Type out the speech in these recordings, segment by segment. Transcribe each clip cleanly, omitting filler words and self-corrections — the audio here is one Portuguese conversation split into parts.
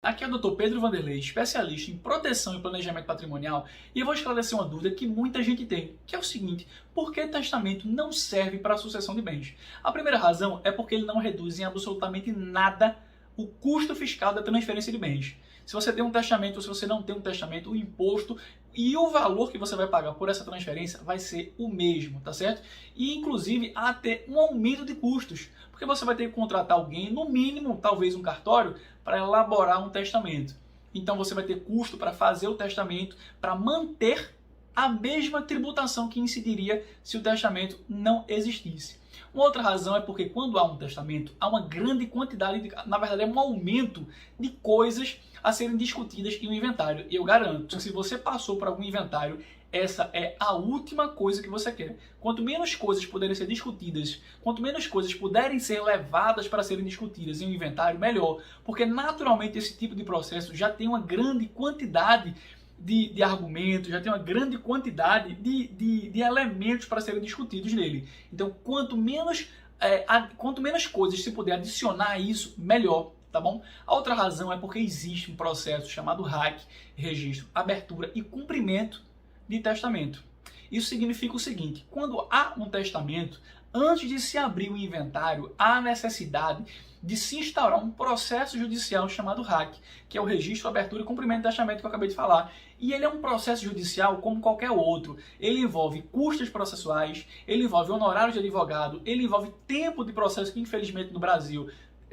Aqui é o Dr. Pedro Vanderlei, especialista em proteção e planejamento patrimonial, e eu vou esclarecer uma dúvida que muita gente tem, que é o seguinte: por que testamento não serve para a sucessão de bens? A primeira razão é porque ele não reduz em absolutamente nada o custo fiscal da transferência de bens. Se você tem um testamento ou se você não tem um testamento, o imposto e o valor que você vai pagar por essa transferência vai ser o mesmo, tá certo? E inclusive há até um aumento de custos, porque você vai ter que contratar alguém, no mínimo, talvez um cartório, para elaborar um testamento. Então você vai ter custo para fazer o testamento, para manter a mesma tributação que incidiria se o testamento não existisse. Uma outra razão é porque quando há um testamento, há uma grande quantidade, na verdade é um aumento de coisas a serem discutidas em um inventário. E eu garanto que se você passou por algum inventário, essa é a última coisa que você quer. Quanto menos coisas puderem ser discutidas, quanto menos coisas puderem ser levadas para serem discutidas em um inventário, melhor. Porque naturalmente esse tipo de processo já tem uma grande quantidade de argumentos, já tem uma grande quantidade de elementos para serem discutidos nele. Então, quanto menos coisas se puder adicionar a isso, melhor, tá bom? A outra razão é porque existe um processo chamado RAC, registro, abertura e cumprimento de testamento. Isso significa o seguinte: quando há um testamento, antes de se abrir o inventário, há necessidade de se instaurar um processo judicial chamado RAC, que é o registro, abertura e cumprimento de testamento que eu acabei de falar. E ele é um processo judicial como qualquer outro. Ele envolve custos processuais, ele envolve honorários de advogado, ele envolve tempo de processo que infelizmente no Brasil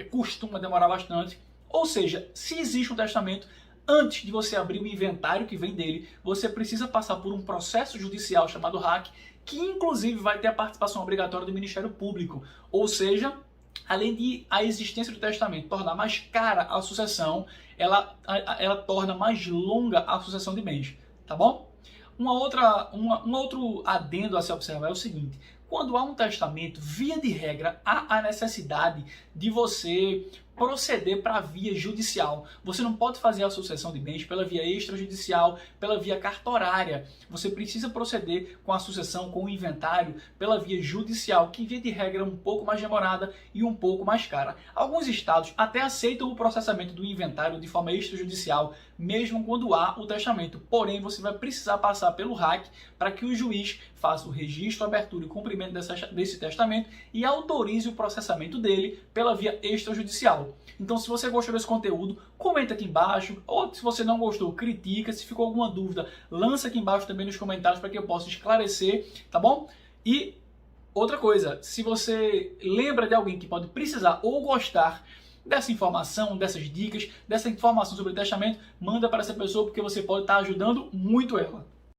costuma demorar bastante. Ou seja, se existe um testamento, antes de você abrir o inventário que vem dele, você precisa passar por um processo judicial chamado RAC, que inclusive vai ter a participação obrigatória do Ministério Público. Ou seja, além de a existência do testamento tornar mais cara a sucessão, ela torna mais longa a sucessão de bens, tá bom? Um outro adendo a se observar é o seguinte: quando há um testamento, via de regra, há a necessidade de você proceder para a via judicial. Você não pode fazer a sucessão de bens pela via extrajudicial, pela via cartorária. Você precisa proceder com a sucessão, com o inventário, pela via judicial, que via de regra é um pouco mais demorada e um pouco mais cara. Alguns estados até aceitam o processamento do inventário de forma extrajudicial, mesmo quando há o testamento. Porém, você vai precisar passar pelo RAC para que o juiz faça o registro, abertura e cumprimento desse testamento e autorize o processamento dele pela via extrajudicial. Então, se você gostou desse conteúdo, comenta aqui embaixo, ou se você não gostou, critica. Se ficou alguma dúvida, lança aqui embaixo também nos comentários para que eu possa esclarecer, tá bom? E outra coisa, se você lembra de alguém que pode precisar ou gostar dessa informação, dessas dicas, dessa informação sobre o testamento, manda para essa pessoa, porque você pode estar ajudando muito ela.